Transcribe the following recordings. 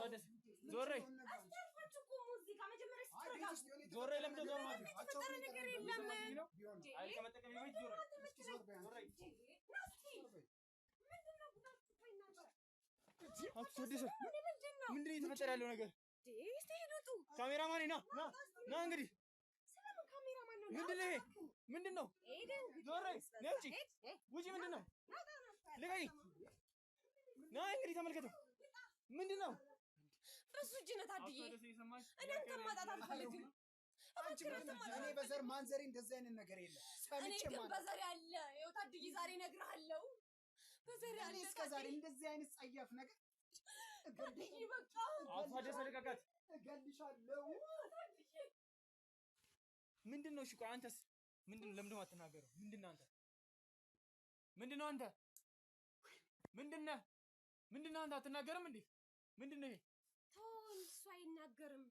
ታደሰ ዞሬ አስተርፋችሁ እኮ ሙዚቃ መጀመሪያ ስትረጋጉ ዞሬ ለምን ዞር ማለት ነው? የተፈጠረ ነገር የለም። አይ ከመጠቀም ይበይ ዞሬ ምንድነው ጉዳችሁ? ቆይ ታደሰ ምንድነው የተፈጠረ ያለው ነገር? እስቲ ሄዱቱ ካሜራማን ና እንግዲህ ስለምን ካሜራማን ነው? ምንድነው ይሄ? ምንድነው? ዞሬ ነጭ ውጪ ምንድነው? ልቀይ ና እንግዲህ ተመልከተው። ምንድነው? በሱ እጅ ነው ታድዬ። እኔ አንተን ማጣት አልፈልግም። እኔ በዘር ማንዘሬ እንደዚህ አይነት ነገር የለም። እኔ ግን በዘር ያለ ይኸው ታድዬ ዛሬ እነግርሃለሁ። በዘር ያለ እኔ እስከ ዛሬ እንደዚህ አይነት ጸያፍ ነገር ታድዬ በቃ ታደሰ ልቀቃት። እገልሻለሁ። ምንድነው? እሺ ቆይ አንተስ ምንድነው? ለምንድነው አትናገረው? ምንድነው አንተ? ምንድነው አንተ? ምንድነው አንተ አትናገርም እንዴ? ምንድነው ይሄ? ተው እሱ አይናገርም።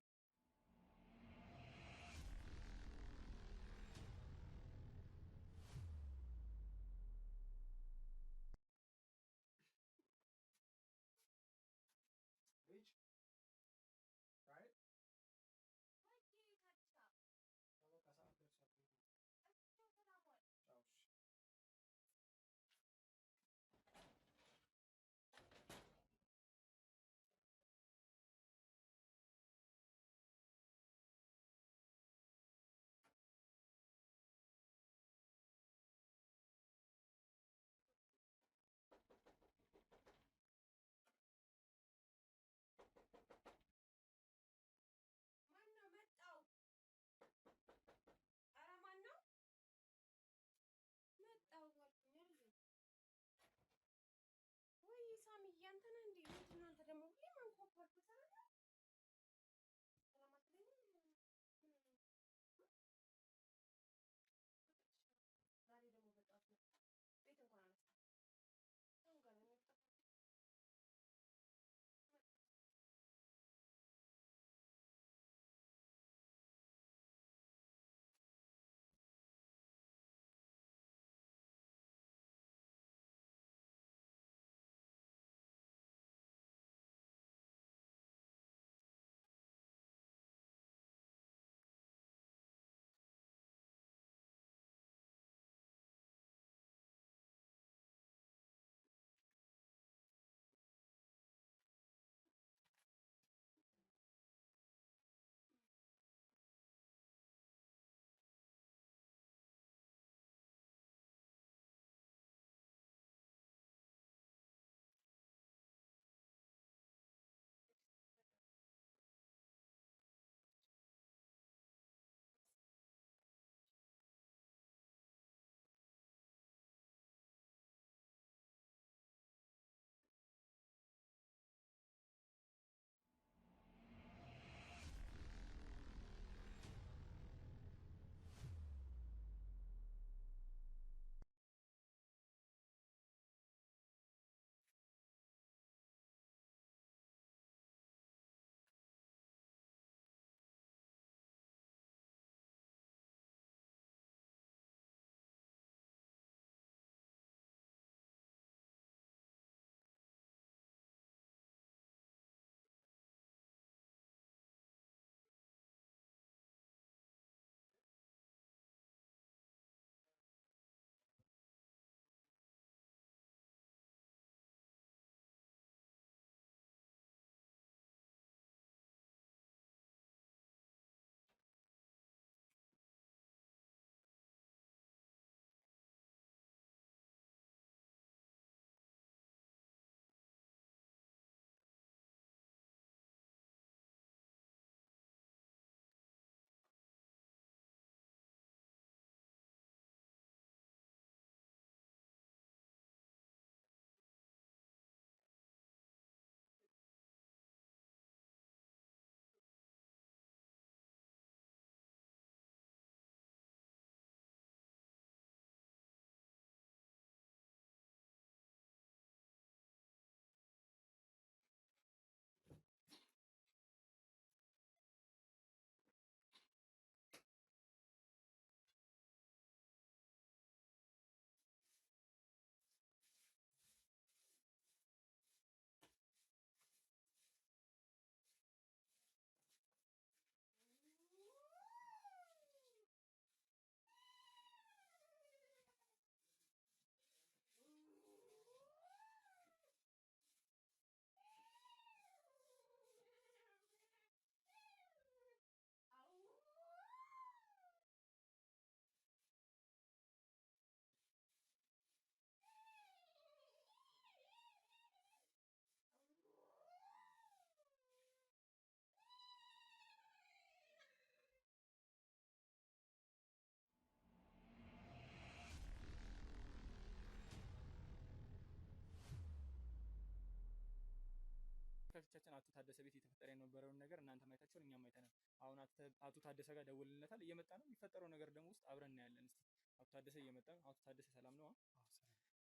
ተመልካቾቻችን አቶ ታደሰ ቤት የተፈጠረ የነበረውን ነገር እናንተ ማየታችሁን እኛም አይተናል። አሁን አቶ ታደሰ ጋር ደውልልነታል፣ እየመጣ ነው። የሚፈጠረው ነገር ደግሞ ውስጥ አብረን እናያለን። እስቲ አቶ ታደሰ እየመጣ ነው። አቶ ታደሰ ሰላም ነው?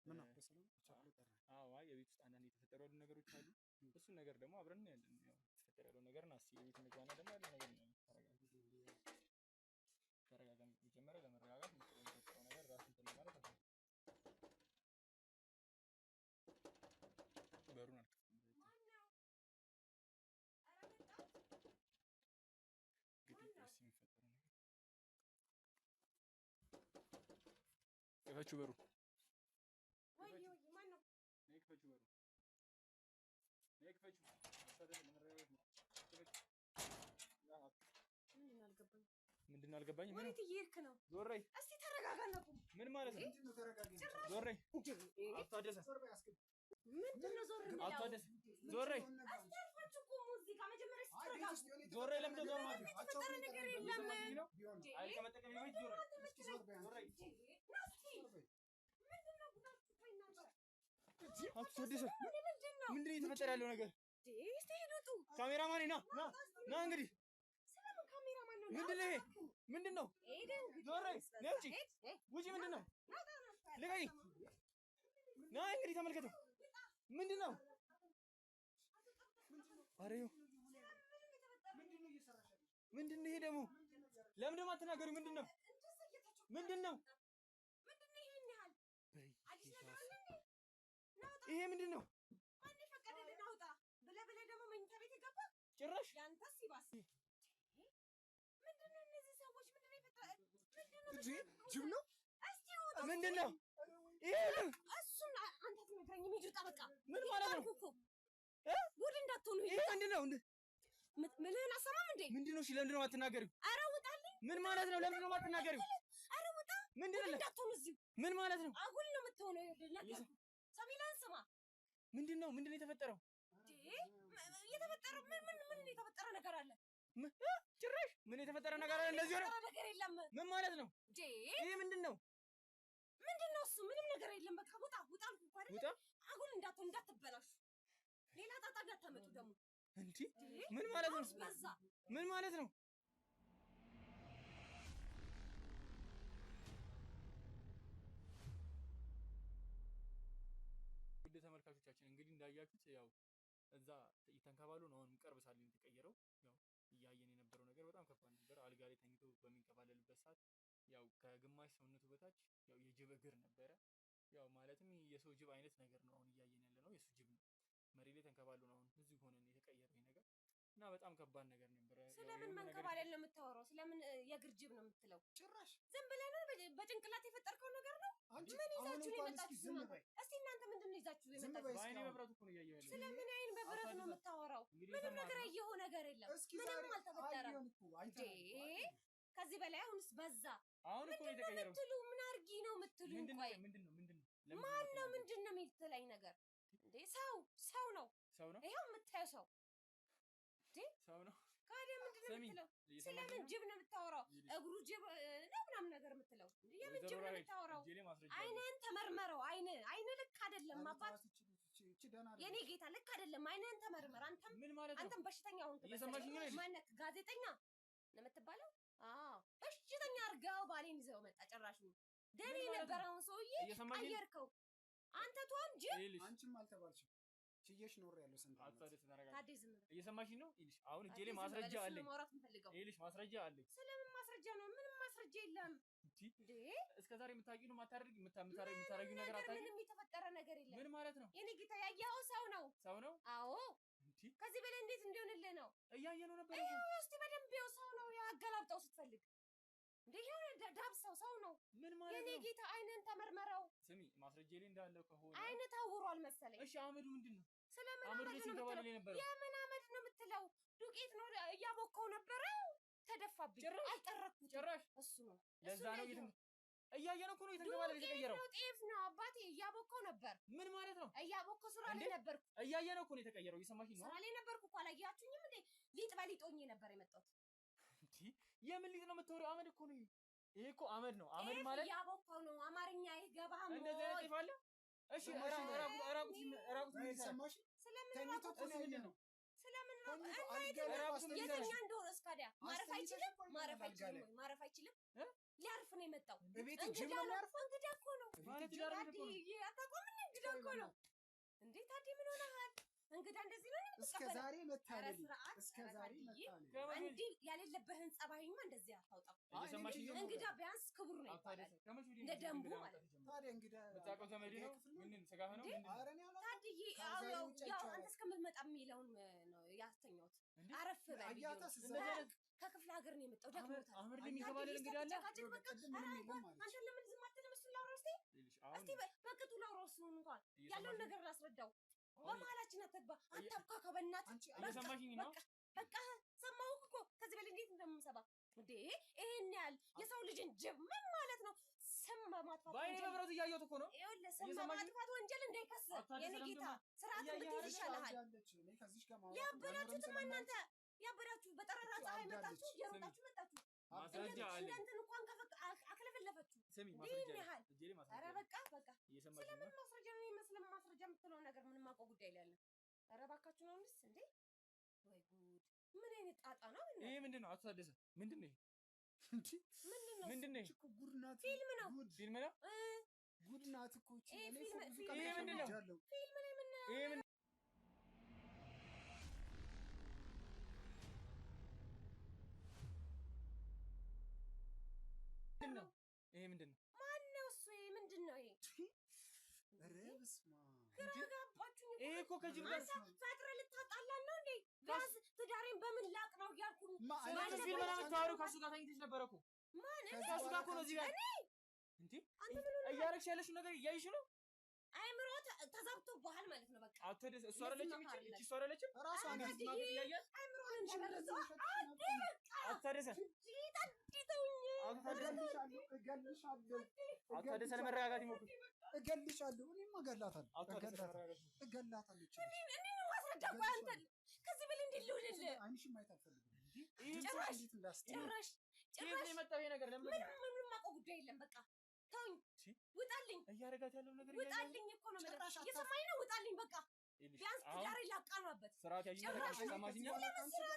ምን ነው በሰላም ተቻለ ጠራ? አዎ፣ የቤት ውስጥ አንዳንድ የተፈጠሩ ነገሮች አሉ። እሱን ነገር ደግሞ አብረን እናያለን። ያው የተፈጠረ ያለው ነገር እና እስቲ የቤት እንግባና ደግሞ ያለው ነገር ነው። ተረጋጋ። መጀመሪያ ለመረጋጋት የሚፈጠረው ነገር ራስን እንትን ማለት ነው። በሩን አልከፍትም። ማነው? ኧረ መጣ። እንግዲህ እሱ የሚፈጠረው ነገር ክፈችው በሩ። ወይ ማነው? ነይ ክፈችው በሩ። ነይ ክፈችው። አስተዳደር ለመረጋጋት ነው። ምንድን ነው አልገባኝም። ወዴት እየሄድክ ነው? ዞር በይ። እስቲ ተረጋጋና ቁም። ምን ማለት ነው? ምንድን ነው ተረጋጋ? ዞር በይ። አቶ ታደሰ ምንድን ነው ዞር የሚለው? አቶ ታደሰ ዞር በይ። አስታርፋችሁ ቁሙ እዚህ ጋር መጀመሪያ ስትረጋጉ። ዞር በይ። ለምንድን ነው ዞር ማለት? የተፈጠረ ነገር የለም። አይል ከመጠቀም ይበጅ ዞር በይ። ዞር በይ። አቶ ታደሰ ምንድን ነው የተፈጠረ ያለው ነገር? ካሜራማን ና ና እንግዲህ ምንድን ነው ይሄ? ምንድን ነው? ዞር በይ። ነይ ውጪ ውጪ። ምንድን ነው? ልቀቂ። ና እንግዲህ ተመልከተው። ምንድን ነው? ኧረ ይኸው ምንድን ነው ይሄ ደግሞ? ለምን ደግሞ አትናገሪው? ምንድን ነው? ምንድን ነው ይሄ? ምንድን ነው? ጭራሽ ያንተስ ይባስ። ምንድን ነው እነዚህ ሰዎች? ምንድን ነው የፈጠረ? ጅብ ነው? ምንድን ነው ይሄ? እሱን አንተ ትነግረኝ። የሚጁጣ በቃ ምን ማለት ነው? ጉድ እንዳትሆኑ። ይሄ ምንድን ነው? ምልህን አሰማም እንዴ? ምንድን ነው? እሺ ለምንድን ነው የማትናገሪው? ኧረ ውጣልኝ። ምን ማለት ነው? ለምንድን ነው የማትናገሪው? ኧረ ውጣ። ምንድን ነው? እንዳትሆኑ እዚሁ። ምን ማለት ነው? አጉል ነው የምትሆነው። ነገር ሰሚላን ስማ። ምንድን ነው? ምንድን ነው የተፈጠረው? የተፈጠረው ምን የተፈጠረ ነገር አለ? ጭራሽ ምን የተፈጠረ ነገር አለ? እንደዚህ ሆነ ነገር የለም። ምን ማለት ነው? ይሄ ምንድን ነው? ምንድን ነው እሱ? ምንም ነገር የለም። በቃ ውጣ ውጣ አልኩህ እኮ አይደል? ውጣ። አጉል እንዳትሆን፣ እንዳትበላሹ፣ ሌላ ጣጣ እንዳታመጡ ደግሞ። እንዴ ምን ማለት ነው? በዛ ምን ማለት ነው? ውድ ተመልካቾቻችን እንግዲህ እንዳያችሁት ያው እዛ ይተንከባሉ ነው። አሁንም ቅርብ ሳለ የተቀየረው ያው እያየን የነበረው ነገር በጣም ከባድ ነበር። አልጋ ላይ ተኝቶ በሚንከባለልበት ሰዓት ያው ከግማሽ ሰውነቱ በታች ያው የጅብ እግር ነበረ። ያው ማለትም የሰው ጅብ አይነት ነገር ነው። አሁን እያየን ያለ ነው የሱ ጅብ ነው። መሬት ላይ ተንከባሉ ነው አሁን እዚህ ሆነን የተቀየረው ነገር እና በጣም ከባድ ነገር ነበረ። ስለምን መንከባለል ነው የምታወራው? ስለምን የእግር ጅብ ነው የምትለው? ጭራሽ ዝም ብለህ ነው በጭንቅላት የፈጠርከው ነገር ነው። አንቺ ምን ይዛችሁ ነው እንኳን የመጣችሁት? ዝም በይ። እስቲ እናንተ ምንድን ነው ይዛችሁ ዝም የመጣችሁት? በይ። በአይኔ መብራት እኮ ነው እያየሁ ያለው። ስለምን አይን በብረት ነው የምታወራው? ምንም ነገር ያየኸው ነገር የለም። እስኪ ምንም አልተፈጠረም። አየን እኮ አይተናል። ከዚህ በላይ አሁንስ በዛ። አሁን እኮ ነው የተቀየረው። ምትሉ ምን አርጊ ነው የምትሉ? ምንድን ቆይ ነው? ምንድን ነው? ማን ነው? ምንድን ነው የምትለኝ ነገር እንዴ? ሰው ነው። ሰው ነው? ይሄው የምታየው ሰው ሰው ነው። ካዲያ ምንድን ነው የምትለው? ስለምን ጅብ ነው የምታወራው? እግሩ ጅብ ነው ምናምን ነገር የምትለው? የምን ጅብ ነው የምታወራው? አይንህን ተመርመረው። አይን ልክ አይደለም አባት። የኔ ጌታ ልክ አይደለም። አይንህን ተመርመር። አንተም በሽተኛ ሆንክ። እየሰማሽኝ ነው? ማነክ? ጋዜጠኛ ነው የምትባለው? አዎ በሽተኛ አድርገው ባሌን ይዘው መጣ። ጭራሽ ደኔ የነበረውን ሰውዬ ቀየርከው። አንተ ትሆን ጅብ። አንቺም አልተባልሽም። ችየሽ ኖር ያለው ስንት ታዴ ዝም ብለህ እየሰማሽኝ ነው? ይልሽ አሁን እጄ ላይ ማስረጃ አለኝ። ይልሽ ማስረጃ አለኝ። ስለምን ማስረጃ ነው? ምንም ማስረጃ የለም። እንዴ እስከዛሬ የምታውቂው ነው የምታረጊው ነገር አታውቂም። ምንም የተፈጠረ ነገር የለም። ምን ማለት ነው? የኔ ጌታ ያየኸው ሰው ነው። ሰው ነው? አዎ። ከዚህ በላይ እንዴት እንዲሆንልህ ነው? እያየነው ነበር። ይኸው እስቲ በደንብ ይኸው ሰው ነው። ያገላብጠው ስትፈልግ እንዴ ይኸው ዳብሰው ሰው ነው። ምን ማለት ነው? የኔ ጌታ አይንን ተመርመረው። ስሚ ማስረጃ ላይ እንዳለው ከሆነ አይን ታውሯል መሰለኝ። እሺ አመዱ ምንድን ነው? ስለምን አመዱ አመድ ነው የምትለው? የምን አመድ ነው የምትለው? ዱቄት ነው እያቦካው ነበረ። ተደፋብኝ። አልጠረኩትም። ጭራሽ እሱ ነው። ለዛ ነው እያየነው እኮ ነው የተንከባለለ የተቀየረው። ጤፍ ነው አባቴ። እያቦካው ነበር። ምን ማለት ነው? እያቦካው ስራ ላይ ነበርኩ። እያየነው እኮ ነው የተቀየረው። እየሰማሽኝ ነው? ስራ ላይ ነበርኩ እኮ አላያችሁኝም እንዴ? ሊጥ በሊጥ ሆኜ ነበር የመጣሁት። የምን ሊጥ ነው የምትወሪው? አመድ እኮ ነው ይሄ እኮ አመድ ነው። አመድ ማለት እያቦካው ነው። አማርኛ አይገባም። እንደዚህ አይነት ጤፍ አለ? እሺ ራቁት ሰማሽ? ስለምን ተኝቶ እኮ ነው ያየነው። የትኛ እንደሆነ እስካዲያ ማረፍ አይችልም ማረፍ አይችልም ሊያርፍ ነው የመጣው እንግዳ እኮ ነው እንግዳ እኮ ነው እንዴ ታዲያ ምን ሆነሃል እንግዳ እንደዚህ ነው እስከ ዛሬ መታለል እንዴ ያለለበህን ጸባይማ እንደዚህ አታውጣው እንግዳ ቢያንስ ክቡር ነው ይባላል እንደ ደንቡ ማለት ነው ታዲያ እንግዳ በጣም ዘመዴ ነው ምን ስጋህ ነው ታዲያ ያው አንተ እስከምትመጣ የሚለውን ነው ያስተኛውት አረፍ በል ከክፍለ ሀገር ነው የመጣው ደግሞታል አሁን ለሚከባለል እንግዳ አለ አንተ ለምን ዝም አትልም እሱን ላውራው እስቲ በቅጡ ላውራው እሱን እንኳን ያለውን ነገር ላስረዳው በመሀላችን አትግባ አታብካካ በእናትህ እየሰማሽኝ ነው በቃ ሰማሁህ እኮ ከዚህ በላይ እንዴት እንደምሰባ እንዴ ይሄን ያህል የሰው ልጅን ጅብ ምን ማለት ነው ስም በማጥፋት ባይኔ በብረት እያየሁት እኮ ነው ይኸውልህ ስም በማጥፋት ወንጀል እንዳይከስ የኔ ጌታ ስርዓት ብትይዝ ይሻልሃል ያበዳችሁትማ እናንተ ያበዳችሁ በጠራራ ፀሐይ መጣችሁ እየሮጣችሁ መጣችሁ ማስረጃ አለ እንትን እንኳን አክለፈለፈችሁ ስሚ ማስረጃ እጄ ላይ ማስረጃ ኧረ በቃ እየሰማሽኝ ስለምን ማስረጃ ነው የሚመስለው ማስረጃ የምትለው ነገር ምንም አውቀው ጉዳይ ላይ አለ ኧረ እባካችሁ ነው እንስ እንዴ ወይ ጉድ ምን አይነት ጣጣ ነው ይሄ ምንድነው አቶ ታደሰ ምንድነው እንዴ ምንድነው እኮ ጉድ ናት ፊልም ነው ፊልም ነው ጉድ ናት እኮ እቺ ይሄ ምንድነው ፊልም ላይ ምን ይሄ ምንድነው ይሄ ምንድነው ማነው እሱ ይሄ ምንድነው ይሄ ኧረ በስመ ግራ ገባችሁ ይሄ እኮ ከጅብ ጋር ፈጥረህ ልታጣላን ነው እንዴ ቢያንስ ትዳሬን በምን ላቅ ነው እያልኩ ስለዚህ ፊልም ነው የምታወሪው ከእሱ ጋር ተኝተሽ ነበረ እኮ ማን ከእሱ ጋር እኮ ነው እዚህ ጋር እንዴ እያደረግሽ ያለሽው ነገር እያየሽ ነው አይምሮ ተዛብቶብሃል ማለት ነው በቃ አቶ ደስ እሱ አይደለችም እሱ አይደለችም ራሷ ናት ማለት እያያል አይምሮን እንደረሰው አቶ ደስ አቶ ደስ ለመረጋጋት ይሞክር እገልሻለሁ እኔማ እገላታለሁ እገላታለሁ እኔ ነው ማስረጃ ቆይ አንተ ከዚህ በላይ እንዴት ልውልልህ አይንሽ ማየት አልፈልግም ጭራሽ ነው የመጣው ይሄ ነገር ለምን ምንም አውቀው ጉዳይ የለም በቃ ተውኝ ውጣልኝ እያረጋት ያለው ነገር ውጣልኝ እኮ ነው ማለት እየሰማኝ ነው ውጣልኝ በቃ ቢያንስ ትዳሬ ላቃናበት ስርዓት ያዥና ተቀመጥ ሰማሽኝ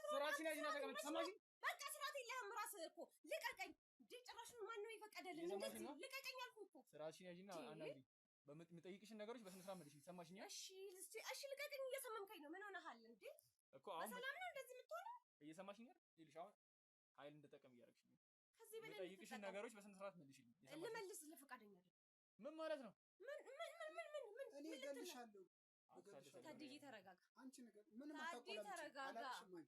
ስርዓትሽን ያዥና ተቀመጥ ሰማሽኝ በቃ ስርዓት የለህም ራስህ እኮ ልቀቀኝ እንዴ ጭራሽ ማን ነው የፈቀደልኝ እንደዚህ ልቀቀኝ አልኩህ እኮ ስርዓትሽን ያዥና አናግሪኝ በምጠይቅሽን ነገሮች በስነ ስርዓት መልሽኝ ሰማሽኝ እሺ ልቀቀኝ እየሰማምከኝ ነው ምን ሆነሃል እንዴ እኮ አሁን በሰላም ነው እንደዚህ የምትሆነው እየሰማሽኝ አይደል ይልሽ አሁን ኃይል እንድጠቀም እያደረግሽ ነው ከዚህ በላይ የምጠይቅሽን ነገሮች በስነ ስርዓት መልሽልኝ ልመልስ ለፈቃደኛ አይደል ምን ማለት ነው እኔ እገልሻለሁ ታድዬ ተረጋጋ አንቺ ነገር ምንም አታቆላምጪ አላቅሽም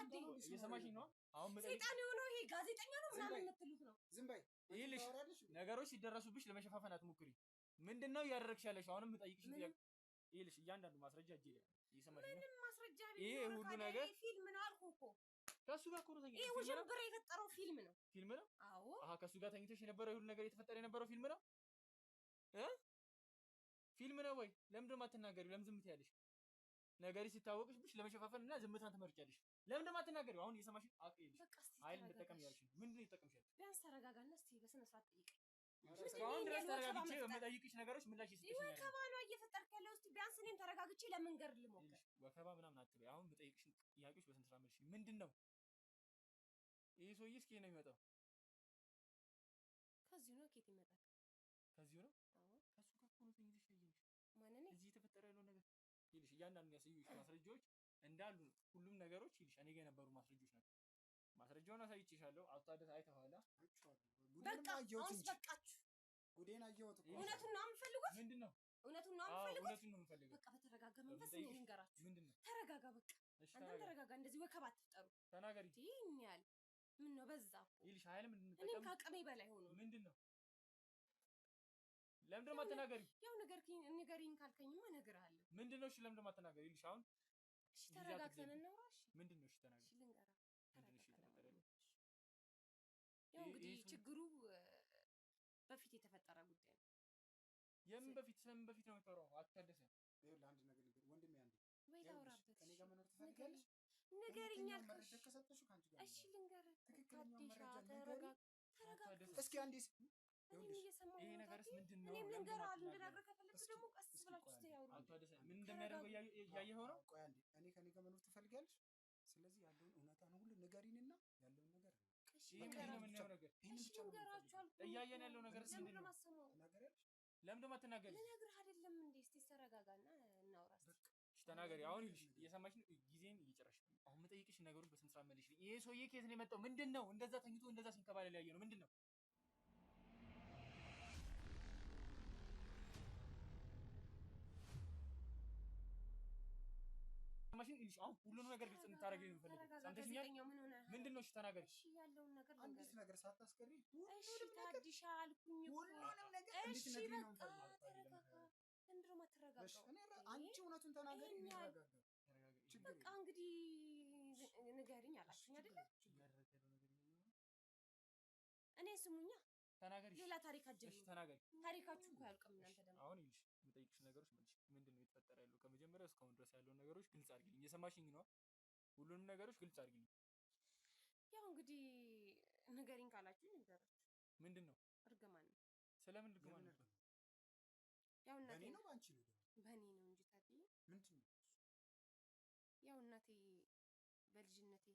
አንቺ እየሰማሽኝ ነው አሁን ሰይጣን የሆነው ይሄ ጋዜጠኛ ነው ምናምን የምትሉት ነው ዝም በይ ይልሽ ነገሮች ሲደረሱብሽ ለመሸፋፈን አትሞክሪ ምንድነው እያደረግሽ ያለሽ አሁንም የምጠይቅሽ ጥያቄ ይልሽ እያንዳንዱ ማስረጃ እጄ ላይ እየሰማሽኝ ነው ምንም ማስረጃ ይሄ ሁሉ ነገር ፊልም ነው አልኩህ እኮ ከሱ ጋር እኮ ነው ተኝተሽ ይሄ ውዥንብር የፈጠረው ፊልም ነው አዎ ከሱ ጋር ተኝተሽ የነበረው ሁሉ ነገር የተፈጠረ የነበረው ፊልም ነው ፊልም ነው ወይ ለምን ደማ አትናገሪው ለምን ዝም ትያለሽ ነገሪ ሲታወቅሽ ለመሸፋፈን እና ዝምታን ትመርጫለሽ ለምን ደማ አትናገሪው አሁን እየሰማሽ አቅይልሽ ኃይል እንድጠቀም ያልሽኝ ምንድነው ይጠቀምሻል ቢያንስ ተረጋጋና እስቲ በስነ ስርዓት ጠይቀኝ እስካሁን ድረስ ተረጋግቼ በመጠይቅሽ ነገሮች ምላሽ ይሰጥሽኛል ወከባ ነው እየፈጠርክ ያለው እስቲ ቢያንስ እኔም ተረጋግቼ ለመንገር ልሞክር ወከባ ምናምን አትበይ አሁን በጠይቅሽ ጥያቄዎች በስነ ስርዓት መልሽኝ ምንድነው ይሄ ሰውዬ እስኪ ነው የሚመጣው ከዚህ ነው ኬት ይመጣል ከዚህ ነው ከሱ ጋር እኮ ነው ተኝተሽ ያየሽ ማንኔ እዚህ የተፈጠረ ያለው ነገር ይልሽ እያንዳንዱ ያሳዩሽ ማስረጃዎች እንዳሉ ሁሉም ነገሮች ይልሽ እኔ ጋር የነበሩ ማስረጃዎች ናቸው ማስረጃውን አሳይቼሻለሁ አውጣደት አይተዋላ በቃ አሁንስ በቃችሁ ጉዴን አየሁት እኮ እውነቱን ነው የምፈልጉት ምንድነው እውነቱን ነው የምፈልጉት እውነቱን ነው የምፈልገው በቃ በተረጋጋ መንፈስ ነው ልንገራችሁ ምንድነው ተረጋጋ በቃ አንተም ተረጋጋ እንደዚህ ወከባ አትፍጠሩ ተናገሪ ይኛል ምን ነው በዛ ይልሽ ኃይል ምንድነው እኔም ከአቅሜ በላይ ሆኖ ምንድነው ለምን ደማ አትናገሪው ያው ንገሪኝ ካልከኝማ እነግርሃለሁ ምንድነው እሺ ለምን ደማ አትናገሪው ይልሽ አሁን እሺ ተረጋግተን እናውራ እሺ ምንድነው እሺ ተናገሪ እሺ ልንገራ ምንድነው እሺ ተፈጠረ ያው እንግዲህ ችግሩ በፊት የተፈጠረ ጉዳይ ነው የምን በፊት ስለምን በፊት ነው የምታወራው አትታደሰ ይኸውልህ አንድ ነገር ልንገር ወንድሜ አንዴ ወይ ላውራበት ከኔ ጋር መኖር ትፈልጋለሽ ንገሪኝ አልኩሽ መረጃ ከሰጠሽው ካንቺ ጋር እሺ ልንገር ትክክለኛው ታዲሻ ተረጋጋ እስኪ አንዴ እኔም እየሰማሁ ይሄ ነገርስ ምንድነው እኔም ልንገርህ እንድነግርህ ከፈለክ ደግሞ ቀስ ብላችሁ ተያውሩ። አቶ አደሰ ምን እንደሚያደርገው እያየኸው ነው። ቆይ አንዴ እኔ ከኔ ጋር መኖር ትፈልጋለሽ? ስለዚህ ያለውን እውነታ ነው ሁሉ ንገሪንና ያለውን ነገር እሺ የምናየው ነገር እያየን ያለው ነገር ምንድን ነው? ለምን ደግሞ አትናገሪም? ልነግርህ አይደለም እንዴ? እስቲ ተረጋጋና እናውራ። እሺ ተናገሪ። አሁን እየሰማሽ ነው፣ ጊዜን እየጨረስሽ ነው። አሁን የምጠይቅሽ ነገሩን በስነ ስርዓት መልሽ። ይሄ ሰውዬ ከየት ነው የመጣው? ምንድን ነው እንደዛ ተኝቶ እንደዛ ሲንከባለል ያየ ነው? ምንድን ነው? ማሽን እሺ፣ አሁን ሁሉንም ነገር ግልጽ እንድታደርጊ ነው የምፈልገው። ሰምተሽኛል? ምንድን ነው? እሺ ተናገሪ። እሺ ያለውን ነገር አንዲት ነገር ሳታስቀሪ እሺ ታዲሻ አልኩኝ እኮ ሁሉንም ነገር እሺ እንድትነግሪኝ ነው በቃ የምፈልገው። ተረጋጋ። ምንድን ነው የማትረጋጋው? እኔ አንቺ እውነቱን ተናገሪ፣ እኔ እረጋጋለሁ። በቃ እንግዲህ ንገሪኝ አላችሁኝ አይደለ? እኔ ስሙኛ ተናገሪ። ሌላ ታሪክ አጀምሩ። እሺ ተናገሪ። ታሪካችሁ እኮ አያልቅም። እናንተ ደግሞ አሁን ይልሽ የምጠይቅሽ ነገሮች መልሽ። ምንድን ነው የተፈጠረ ያለው? ከመጀመሪያው እስካሁን ድረስ ያለውን ነገሮች ግልጽ አድርጊልኝ። እየሰማሽኝ ነው? ሁሉንም ነገሮች ግልጽ አድርጊልኝ። ያው እንግዲህ ንገሪኝ ካላችሁ ንገራችሁ። ምንድን ነው? እርግማን ነው። ስለምን እርግማን ነው? ያው እናቴ በእኔ ነው ባንቺ ነው? በእኔ ነው እንጂ ታዲያ ምንድን ነው? ያው እናቴ በልጅነቴ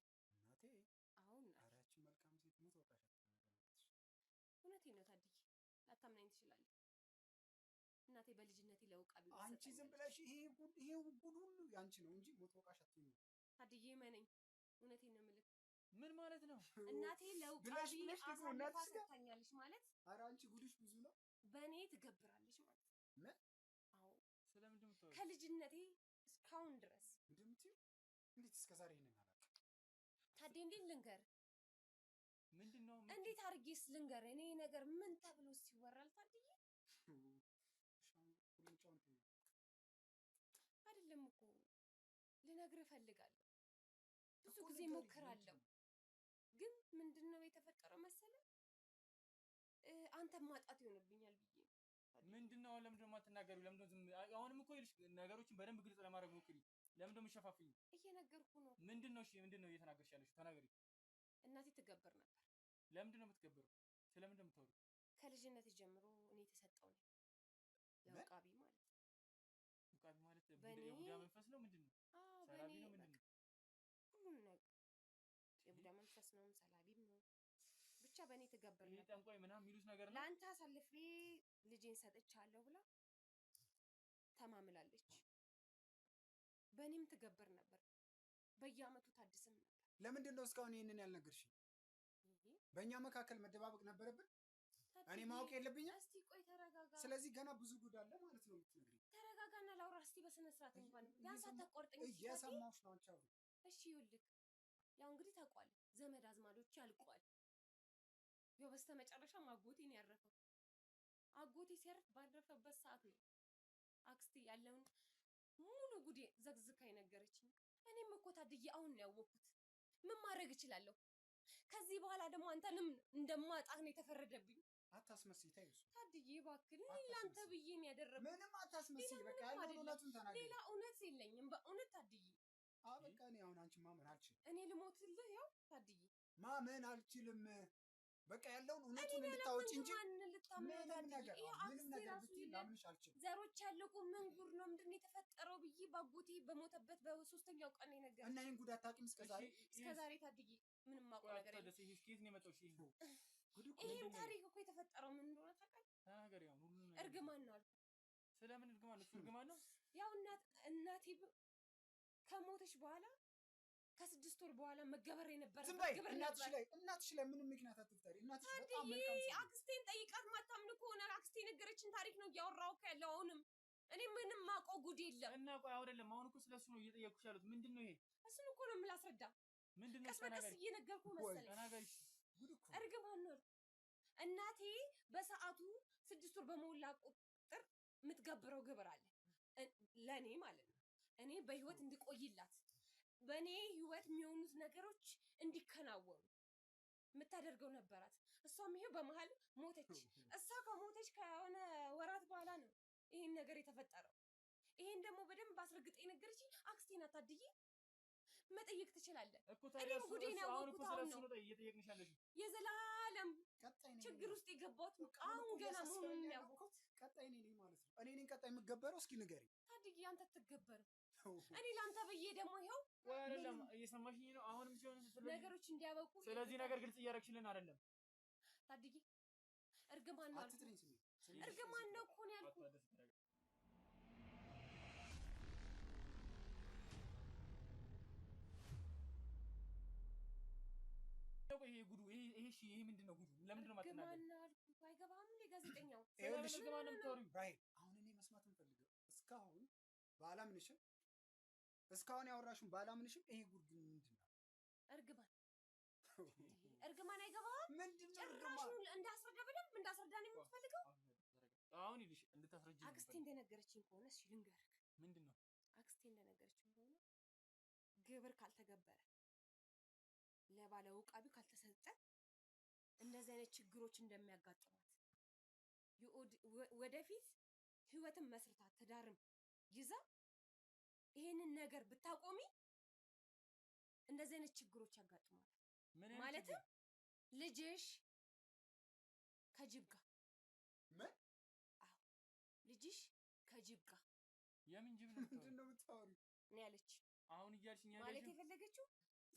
እናቴ አሁን አራችን መልካም ሴት ሞት ወቃሽ እውነቴን ነው ታድዬ፣ ላታምናኝ ትችላለህ። እናቴ በልጅነቴ ለውቃቢ አንቺ ዝም ብለሽ ይሄ ጉድ ሁሉ ያንቺ ነው እንጂ ሞት ወቃሽ አትሁኝ ታድዬ። መነኝ እውነቴን ነው የምልህ። ምን ማለት ነው? እናቴ ለውቃቢ አሳልፋ ሰጥታኛለች ማለት። ኧረ አንቺ ጉድሽ ብዙ ነው። በእኔ ትገብራለች ማለት ምን? አዎ። ስለምንድን ነው የምታወሪው? ከልጅነቴ እስካሁን ድረስ እንደምትይው እንዴት እስከ ዛሬ ይሄንን አላውቅም ታድዬ። እንዴት ልንገር? ምንድን ነው? እንዴት አድርጌስ ልንገር? እኔ ነገር ምን ተብሎ ሲወራል ታድዬ? አይደለም እኮ ልነግርህ እፈልጋለሁ። ብዙ ጊዜ ሞክራለሁ፣ ግን ምንድነው የተፈጠረው መሰለህ? አንተን ማጣት ይሆንብኛል ብዬ። ምንድነው? ለምንድን ነው የማትናገሪው? ለምንድን ነው ዝም? አሁንም እኮ ይልሽ ነገሮችን በደንብ ግልጽ ለማድረግ ሞክሪ። ለምንድን ነው የምትሸፋፍኝ? እየነገርኩህ ነው። ምንድነው? እሺ ምንድነው እየተናገርሽ ያለሽው? ተናገሪ። እናቴ ትገብር ነበር። ለምንድን ነው የምትገብረው? ስለምንድን ነው የምታወሪው? ከልጅነት ጀምሮ እኔ የተሰጠው ነኝ ለውቃቢ ማለት ነው። ውቃቢ ማለት የቡዳ መንፈስ ነው? ምንድን ነው? ሰላቢ ነው? ምንድን ነው? ሁሉን ነገር የቡዳ መንፈስ ነው፣ ሰላቢም ነው። ብቻ በእኔ ትገብር ነበር። ጠንቋይ ምናምን የሚሉት ነገር ነው። ለአንተ አሳልፌ ልጄን ሰጥቻለሁ ብላ ተማምላለች። በእኔም ትገብር ነበር። በየአመቱ ታድስም ነበር። ለምንድን ነው እስካሁን ይሄንን ያልነገርሽኝ? በእኛ መካከል መደባበቅ ነበረብን? እኔ ማወቅ የለብኝም? እስቲ ቆይ ተረጋጋ። ስለዚህ ገና ብዙ ጉድ አለ ማለት ነው የምትነግሪኝ። ተረጋጋና ላውራ እስቲ በስነ ስርዓት። እንኳን ቢያንስ አታቋርጠኝ። እየሰማሁሽ ነው አንቺ አውሪ። እሺ ይኸውልህ፣ ያው እንግዲህ ታውቋል፣ ዘመድ አዝማዶች ያልቋል። ያው በስተመጨረሻም አጎቴ ነው ያረፈው። አጎቴ ሲያርፍ ባረፈበት ሰዓት ነው አክስቴ ያለውን ሙሉ ጉዴ ዘግዝካ የነገረችኝ። እኔም እኮ ታድዬ አሁን ነው ያወቅኩት። ምን ማድረግ እችላለሁ? ከዚህ በኋላ ደግሞ አንተንም እንደማጣህ ነው የተፈረደብኝ። አታስመስይ፣ ተይው ታድዬ እባክህ። እኔ ላንተ ብዬ ነው ያደረኩት። ምንም አታስመስይ። በቃ ያለውን እውነቱን ተናገሪ። ሌላ እውነት የለኝም በእውነት ታድዬ። በቃ እኔ አሁን አንቺን ማመን አልችልም። እኔ ልሞትልህ? ያው ታድዬ ማመን አልችልም። በቃ ያለውን እውነቱን እንድታወጪ እንጂ ምንም ነገር ብትይ ላምንሽ አልችልም። ዘሮች ያለቁ ምን ጉድ ነው? ምንድን ነው የተፈጠረው ብዬ ባጎቴ በሞተበት በሶስተኛው ቀን የነገረኝ። እና ይሄን ጉድ አታውቂም እስከዛሬ? ታድዬ ምንም የማውቀው ነገር የለም። ይሄን ታሪክ እኮ የተፈጠረው ምን እንደሆነ ታውቃለህ? ተናገሪ። አሁን ሁሉ እርግማን ነው አልኩህ። ስለምን እርግማን ነው? እርግማን ነው ያው እናቴ ከሞተች በኋላ ከ6 ወር በኋላ መገበር የነበረ ግብር ነበር። እናትሽ ላይ ምንም ምክንያት አትፍጠሪ። እናትሽ በጣም መልካም ሰው። አክስቴን ጠይቃት። ማታምን ከሆነ አክስቴ ነገረችን ታሪክ ነው እያወራሁ ያለው። አሁንም እኔ ምንም ማውቀው ጉድ የለም። እና ቆይ አይደለም፣ አሁን እኮ ስለሱ ነው እየጠየኩሽ ያሉት። ምንድን ነው ይሄ? እሱን እኮ ነው የምላስረዳ። ምንድን ነው? ቀስ በቀስ እየነገርኩህ መሰለኝ። ተናገሪ። እርግማን ነው። እናቴ በሰዓቱ 6 ወር በሞላ ቁጥር የምትገብረው ግብር አለ ለእኔ ማለት ነው። እኔ በህይወት እንድቆይላት በእኔ ህይወት የሚሆኑት ነገሮች እንዲከናወኑ የምታደርገው ነበራት። እሷም ይሄው በመሀል ሞተች። እሷ ከሞተች ከሆነ ወራት በኋላ ነው ይሄን ነገር የተፈጠረው። ይሄን ደግሞ በደንብ አስረግጠ የነገረችኝ አክስቴ ናት ታድዬ። መጠየቅ ትችላለህ እኮ። ታዲያ እኔም ጉዴን ያወቅሁት አሁን ነው እየጠየቅንሽ ያለሽ። የዘላለም ችግር ውስጥ የገባሁት አሁን ገና መሆኑን ያወቅሁት። ቀጣይ እኔ ነኝ ማለት ነው። እኔ ነኝ ቀጣይ የምገበረው። እስኪ ንገሪኝ። ታዲያ አንተ ትገበረው እኔ ላንተ ብዬ ደግሞ ይሄው አይደለም። እየሰማሽኝ ነው? አሁንም ሲሆን ነገሮች እንዲያበቁ ስለዚህ ነገር ግልጽ እያደረግሽልን አይደለም። ታዲያ እርግማን ነው አትጥሪኝ። እርግማን ነው እኮ ነው ያልኩት። ይሄ ጉዱ ይሄ ምንድነው ጉዱ? ለምንድን ነው የማትናገሪው? እርግማን አልኩት። አይገባም እንደ ጋዜጠኛው ይኸውልሽ እርግማን ነው የምታወሪው ራሄል። አሁን እኔ መስማት እንፈልገው እስካሁን ባላምንሽም እስካሁን ያወራሽውን ባላምንሽም ይሄ ጉድ ግን ምንድነው? እርግማን አይገባም። ምንድነው ጭራሹን እንዳስረዳ በደምብ እንዳስረዳ ነው የምትፈልገው? አሁን ይልሽ እንድታስረጂ አክስቴ እንደነገረችኝ ከሆነ እሺ ልንገርህ። ምንድነው? አክስቴ እንደነገረችኝ ከሆነ ግብር ካልተገበረ ለባለ ውቃቢ ካልተሰጠ እንደዚህ አይነት ችግሮች እንደሚያጋጥማት ወደፊት ህይወትን መስርታ ትዳርም ይዛ ይሄንን ነገር ብታቆሚ እንደዚህ አይነት ችግሮች ያጋጥማሉ። ማለትም ልጅሽ ከጅብ ጋር ምን? አዎ ልጅሽ ከጅብ ጋር። የምን ጅብ ነው? ምንድነው የምታወሪው? እኔ ያለች አሁን እያልሽኝ ያለሽ ማለት የፈለገችው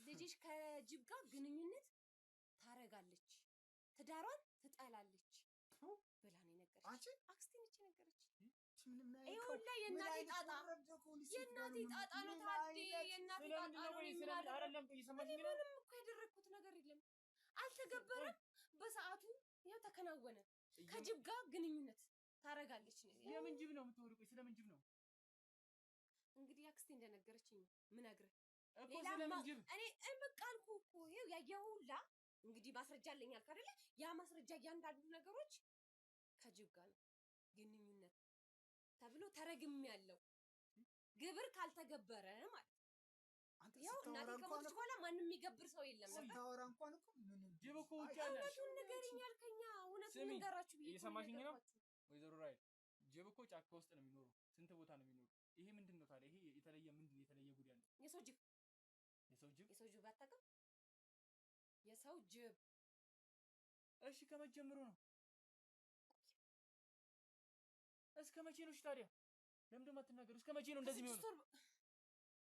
ልጅሽ ከጅብ ጋር ግንኙነት ታረጋለች፣ ትዳሯን ትጠላለች ብላ ነው የነገረችኝ። አንቺ አክስቴ ነች የነገረችኝ። ይኸውልህ የእናቴ ጣጣ ነው ታዲያ የእናቴ ጣጣ ነው። ምን አይደለም እየሰማሽኝ ነው? ምንም እኮ ያደረኩት ነገር የለም። አልተገበረም። በሰዓቱ ያው ተከናወነ። ከጅብ ጋር ግንኙነት ታረጋለች ነው። የምን ጅብ ነው የምትወሪው? ቆይ ስለምን ጅብ ነው? እንግዲህ አክስቴ እንደነገረችኝ ነው የምነግርህ እኮ። ስለምን ጅብ? እኔ በቃ አልኩህ እኮ ይኸው ያየሁላ እንግዲህ ማስረጃ አለኝ አልክ አይደለ? ያ ማስረጃ እያንዳንዱ ነገሮች ከጅብ ጋር ነው ግንኙነት ተብሎ ተረግም ያለው ግብር ካልተገበረ ማለት ነው። ያው እናቴ ከሞተች በኋላ ማንም የሚገብር ሰው የለም ነበር። ስታወራ እንኳን እኮ ምንም ጅብ እኮ ውጭ አለ። እውነቱን ንገሪኝ አልከኛ። እውነቱን ንገራችሁ ብዬ እየሰማሽኝ ነው ወይዘሮ ራይል? ጅብ እኮ ጫካ ውስጥ ነው የሚኖሩ። ስንት ቦታ ነው የሚኖሩ። ይሄ ምንድን ነው ታዲያ? ይሄ የተለየ ምንድን ነው የተለየ ጉድ ያለው? የሰው ጅብ አታውቅም? የሰው ጅብ እሺ ከመጀመሩ ነው። እስከ መቼ ነው? እሺ ታዲያ ለምን ደም አትናገሩ? እስከ መቼ ነው እንደዚህ የሚሆነው?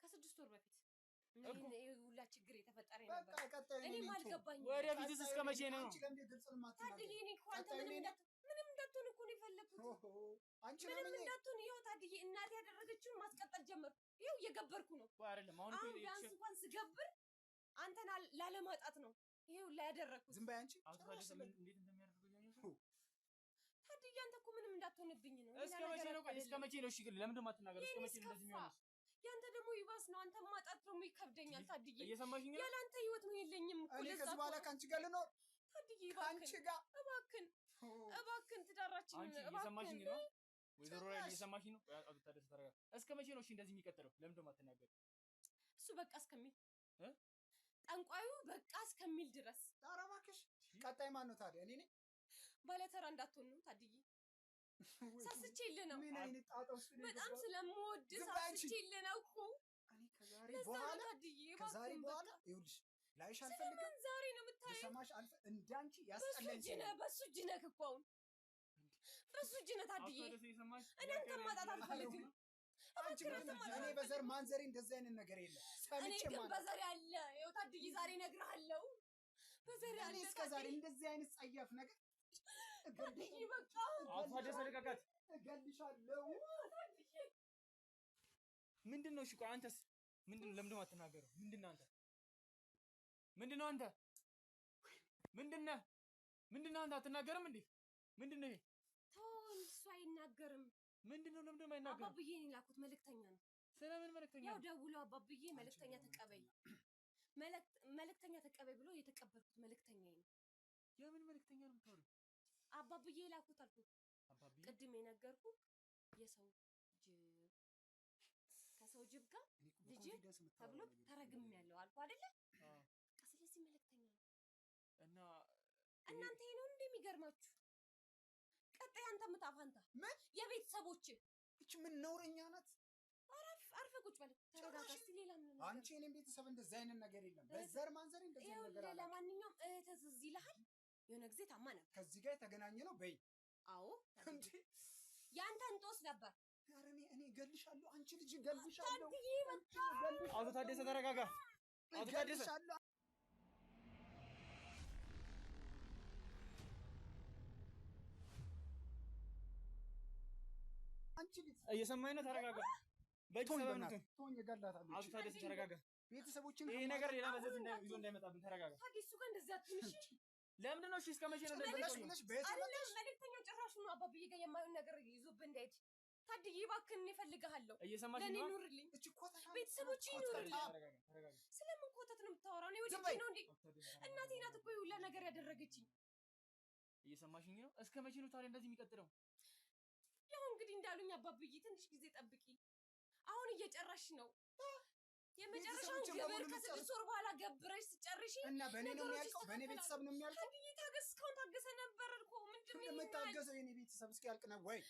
ከስድስት ወር በፊት ይሄ ሁላ ችግር የተፈጠረ ነበር። በቃ ቀጣይ እኔም አልገባኝም። ወደፊትስ እስከ መቼ ነው? አንቺ ለምን ግልጽ ታድዬ እኔ እኮ አንተ ምንም እንዳትሆን እኮ ነው የፈለኩት። አንቺ ምንም እንዳትሆን ይኸው ታድዬ እናቴ ያደረገችውን ማስቀጠል ጀመርኩ። ይኸው እየገበርኩ ነው። አይደለም አሁን ቢያንስ እንኳን ስገብር አንተን ላለማጣት ነው ይኸው ላይ ያደረኩት። ዝም በይ አንቺ። እንዴት እንደሚያደርገው ያየው ታድዬ አንተ እኮ ምንም እንዳትሆንብኝ ነው። እስከ መቼ ነው? ቆይ እስከ መቼ ነው? እሺ ግን ለምን ደም አትናገሩ? እስከ መቼ ነው እንደዚህ የሚሆነው? ያንተ ደግሞ ይባስ ነው። አንተ ማጣት ደግሞ ይከብደኛል ታድዬ። እየሰማሽኝ ነው? ያላንተ ህይወት ነው የለኝም እኮ። እኔ ከዚህ በኋላ ካንቺ ጋር ልኖር ታድዬ። ካንቺ ጋር እባክህን ትዳራችን አንቺ እየሰማሽኝ ነው? ወይዘሮ ላይ እየሰማሽኝ ነው? አቶ ታደሰ ተረጋ። እስከ መቼ ነው እሺ እንደዚህ የሚቀጥለው? ለምን ደም አትናገሩ? እሱ በቃ እስከሚል ጠንቋዩ በቃ እስከሚል ድረስ። ኧረ እባክሽ ቀጣይ ማን ነው ታዲያ? እኔ ነኝ። ባለተራ እንዳትሆን ነው ታድዬ። ሳስቼልህ ነው። ምን አይነት ጣጣ ውስጥ ነው? በጣም ስለምወድ ሳስቼልህ ነው እኮ። እኔ ከዛሬ በኋላ ይኸውልሽ ላይሽ አልፈልግም። ዛሬ ነው የምታየው። ለሰማሽ እንዳንቺ ያስጠላኝ በሱ እጅ ነህ እኮ አሁን። በሱ እጅ ነህ ታድዬ። እኔ አንተን ማጣት አልፈልግም። እኔ በዘር ማንዘሬ እንደዚህ አይነት ነገር የለም። እኔ ግን በዘር ያለ ይኸው ታድዬ ዛሬ እነግርሃለሁ። በዘር ያለ እስከ ዛሬ እንደዚህ አይነት ጸያፍ ነገር ታድዬ በቃ ታደሰ ልቀቃት። እገልሻለሁ። ምንድን ነው? እሺ ቆይ አንተስ ምንድን ነው? ለምን ደም አትናገረው? ምንድን ነው አንተ? ምንድን ነው አንተ? ምንድን ነው አንተ? አትናገርም እንዴ? ምንድን ነው ይሄ? ተው እሱ አይናገርም። ምንድን ነው? ለምን ደም አይናገርም? አባብዬ እኔ ላኩት መልእክተኛ ነው። ስለምን መልእክተኛ? ያው ደውሎ አባብዬ መልእክተኛ ተቀበይ፣ መልእክተኛ ተቀበይ ብሎ የተቀበልኩት መልእክተኛዬ ነው። የምን መልእክተኛ ነው የምታወሪው? አባብዬ ላኩት አልኩት። አባብዬ ቅድም የነገርኩህ የሰው ጅብ ከሰው ጅብ ጋር ልጅ ተብሎ ተረግሜያለሁ አልኩህ አይደለ? በቃ ስለዚህ መልእክተኛ ነው። እና እናንተ ይሄ ነው እንደሚገርማችሁ። ቀጣይ አንተ ምጣፋንታ ምን የቤተሰቦች እቺ ምን ነውረኛ ናት? አርፈህ ቁጭ በል ተረጋጋ። እስኪ ሌላ ምን አንቺ እኔም ቤተሰብ እንደዛ አይነት ነገር የለም። በዘር ማንዘር እንደዛ አይነት ነገር አለ። ለማንኛውም እህትህ እዚህ ይልሃል የሆነ ጊዜ ታማ ነበር። ከዚህ ጋር የተገናኘ ነው በይ። አዎ እንዴ ያንተን ጦስ ነበር። ኧረ እኔ እገልሻለሁ። አንቺ ልጅ እገልሻለሁ። አቶ ታደሰ ተረጋጋ። አቶ ታደሰ አንቺ ልጅ እየሰማኸኝ ነው? ተረጋጋ። በሰበብ ነው ቶኝ እገላታለሁ። አቶ ታደሰ ተረጋጋ። ቤተሰቦችን ይሄ ነገር ሌላ መዘዝ ይዞ እንዳይመጣብን ተረጋጋ። ታዲሱ ጋር እንደዛ አትንሽ። ለምንድን ነው እሺ? እስከ መቼ ነው እንደዚህ መልእክተኛው ጭራሽ ነው አባብዬ ጋር የማይሆን ነገር ይዞብህ እንዳይሄድ። ታድዬ እባክህን እፈልግሃለሁ። እየሰማሽ ነው? ለኔ ኑርልኝ፣ ቤተሰቦቼ ይኑርልኝ። ስለምን ኮተት ነው የምታወራው? እኔ ወድጄ ነው እንዴ? እናቴ ናት እኮ ሁላ ነገር ያደረገችኝ። እየሰማሽኝ ነው? እስከ መቼ ነው ታዲያ እንደዚህ የሚቀጥለው? ያው እንግዲህ እንዳሉኝ አባብዬ ትንሽ ጊዜ ጠብቂ። አሁን እየጨረሽ ነው። የመጨረሻውን ግብር ከ6 ወር በኋላ ገብረሽ ስጨርሺ እና በእኔ ነው የሚያልቀው? በእኔ ቤተሰብ ነው የሚያልቀው? ታድዬ ታገስ። እስካሁን ታገሰ ነበር እኮ ምንድን ነው የምታገሰው? የኔ ቤተሰብ እስኪያልቅ ነው ወይ?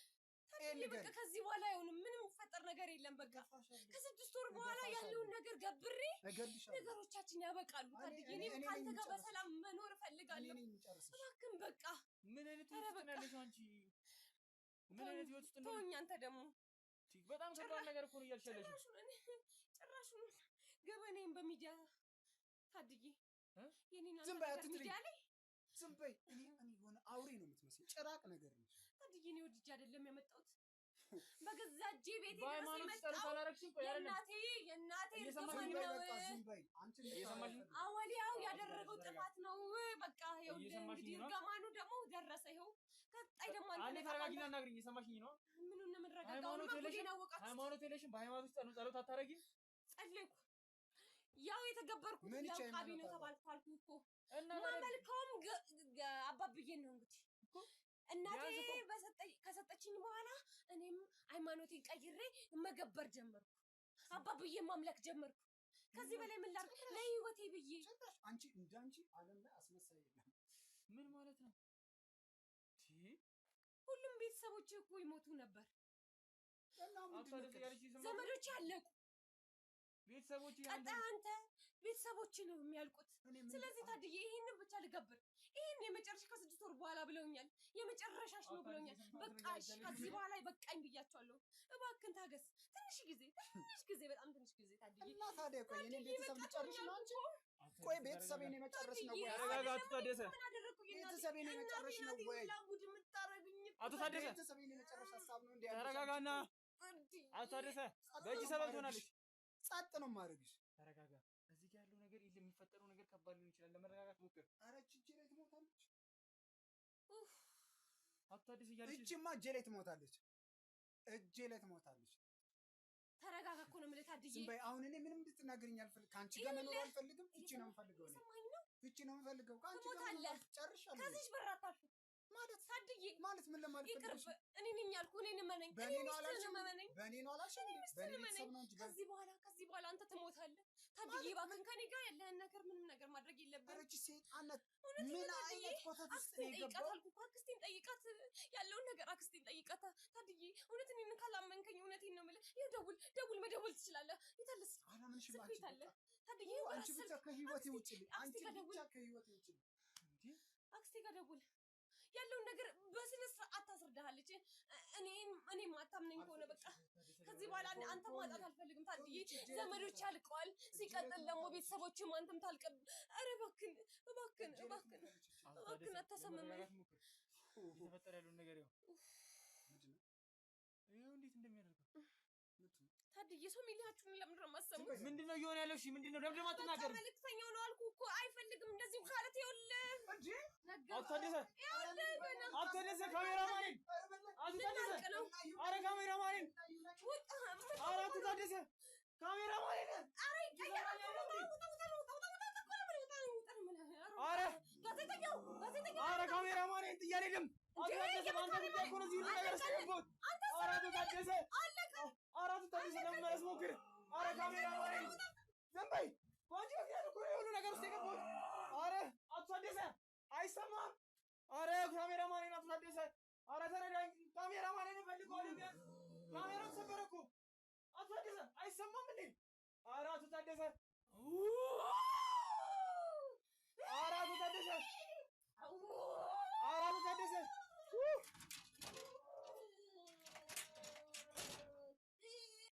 በቃ ከዚህ በኋላ አይሆንም። ምንም የሚፈጠር ነገር የለም። በቃ ከ6 ወር በኋላ ያለውን ነገር ገብሬ ነገሮቻችን ያበቃሉ። ታድዬ እኔም ከአንተ ጋር በሰላም መኖር እፈልጋለሁ። እባክህን በቃ ምን አይነት ህይወት ውስጥ ነው ያለሽው አንቺ? ምን አይነት ህይወት ውስጥ ነው? ተወኝ አንተ ደግሞ በጣም ከባድ ነገር እኮ ነው እያልሽ ያለሽው። ጭራሹን ገበኔን በሚዲያ ታድዬ የኔን ዝም በይ ሚዲያ ላይ ዝም በይ። እኔ የሆነ አውሬ ነው የምትመስለው፣ ጭራቅ ነገር ነው። ታድዬ እኔ ወድጄ አይደለም ያመጣሁት፣ በገዛ እጄ ቤቴ በሃይማኖት ጸሎት አላረግሽም? ቆይ የእናቴ እርግማን ነው። ዝም በይ አንቺ። አወሊያው ያደረገው ጥፋት ነው። በቃ ይኸው እንግዲህ እርግማኑ ደግሞ ደረሰ። ይኸው ቀጣይ ደግሞ አንተ ተረጋጊና እናግሪኝ። እየሰማሽኝ ነው? ምኑን ነው የምንረጋጋው? ሃይማኖት የለሽም? በሃይማኖት ጸሎት አታረጊም? ጸለይኩ። ያው የተገበርኩት ለቃቢ ነው ተባልኩ አልኩ እኮ። እና ማመልከውም አባብዬን ነው እንግዲህ እናቴ ከሰጠችኝ በኋላ እኔም ሃይማኖቴን ቀይሬ መገበር ጀመርኩ። አባብዬን ማምለክ ጀመርኩ። ከዚህ በላይ ምን ላድርግ? ለህይወቴ ብዬ። አንቺ እንዳንቺ ዓለም ላይ አስመሳይ የለም። ምን ማለት ነው? ሁሉም ቤተሰቦች እኮ ይሞቱ ነበር። ዘመዶች አለቁ። ቤተሰቦች አንተ ቤተሰቦች ነው የሚያልቁት። ስለዚህ ታድዬ ይሄንን ብቻ ልገብር። ይሄን የመጨረሻ ከ6 ወር በኋላ ብለውኛል። የመጨረሻሽ ነው ብለውኛል። በቃሽ፣ ከዚህ በኋላ በቃኝ ብያቸዋለሁ። እባክህን ታገስ። ትንሽ ጊዜ በጣም ትንሽ ጊዜ ታድዬ። እና ታዲያ ቆይ የኔን ቤተሰብ ልጨርሽ ነው አንቺ? ቆይ ቤተሰቤን የመጨረስ ነው ወይ? ተረጋጋ አቶ ታደሰ። ቤተሰቤን የመጨረስ ነው ወይ? አቶ ታደሰ ቤተሰቤን የመጨረስ ሀሳብ ነው እንዴ? ተረጋጋና አቶ ታደሰ በእጅ ሰበብ ትሆናለሽ። ጸጥ ነው የማደርግሽ። ተረጋጋ። እዚህ ጋር ያለው ነገር የሚፈጠረው ነገር ከባድ ሊሆን ይችላል። ለመረጋጋት ሞክር። ኧረ እጄ ላይ ትሞታለች። አቶ ታደሰ እያልሽ እቺማ እጄ ላይ ትሞታለች። እጄ ላይ ትሞታለች። ተረጋጋ እኮ ነው የምልህ ታድዬ። ዝም በይ። አሁን እኔ ምንም እንድትናገሪኝ አልፈልግም። ከአንቺ ጋር መኖር አልፈልግም። ፍቺ ነው የምፈልገው። ፍቺ ነው የምፈልገው። ከአንቺ ጋር መኖር ጨርሻለሁ። ከዚህ በር አታልፍም ማለት ታድዬ። ማለት ምን ለማለት ፈልገሽ? እኔ ነኝ ያልኩህ። እኔን እመነኝ። በእኔ ነው አላልሽም? በእኔ ነው አላልሽም? በእኔ ቤተሰብ ነው እንጂ ከዚህ በኋላ አንተ ትሞታለህ ታድዬ። እባክህን ከኔ ጋር ያለህን ነገር ምንም ነገር ማድረግ የለብህም። ኧረ እቺ ሴጣነት ምን አይነት ኮተት ውስጥ ነው የገባው? አክስቴን ጠይቃት፣ ያለውን ነገር አክስቴን ጠይቃት ታድዬ። እውነት እኔን ካላመንከኝ እውነቴን ነው የምልህ። ይኸው መደወል ትችላለህ። የታለስ አላምንሽም። አንቺ ታድዬ፣ አንቺ ብቻ ከህይወቴ ውጪ ልኝ። አንቺ ብቻ ከህይወቴ ውጪ ልኝ። አክስቴ ጋር ደውል። ያለውን ነገር በስነ ስርዓት ታስረዳሃለች። እኔም አታምነኝ ከሆነ በቃ ከዚህ በኋላ አንተም ማጣት አልፈልግም ታድዬ። ዘመዶች ያልቀዋል። ሲቀጥል ደግሞ ቤተሰቦችም አንተም ታልቀብ። ኧረ እባክህን አታሳምመኝ። እየተፈጠረ ያለውን ነገር ይኸው እንዴት እንደሚያደርገው ታድዬ። ሰው ሚሊያችሁን ለምንድን ነው የማሰሙት? ምንድን ነው እየሆነ ያለው? እሺ ምንድን ነው? ደብደብ አትናገር። መልእክተኛው ነው አልኩህ እኮ። አይፈልግም እንደዚህ ማለት። ይኸውልህ አቶ ታደሰ ካሜራማን፣ ኧረ ካሜራማን፣ ኧረ አቶ ታደሰ ካሜራማን፣ ኧረ ካሜራማን ጥያቄ የለም። አቶ ታደሰ በአንተ ጉዳይ እኮ ነው እዚህ ሁሉ ነገር ውስጥ የገባሁት። ኧረ አቶ ታደሰ ለመመለስ ሞክር። ኧረ ካሜራማን ዝም በይ። በአንቺ ምክንያት እኮ ነው የሁሉ ነገር ውስጥ የገባሁት። ኧረ አቶ ታደሰ አይሰማም። ኧረ ካሜራማን አቶ ታደሰ፣ ኧረ ተረዳኝ። ካሜራማን እፈልገዋለሁ። ካሜራው ተሰበረ እኮ አቶ ታደሰ አይሰማም እንዴ? አራቱ ታደሰ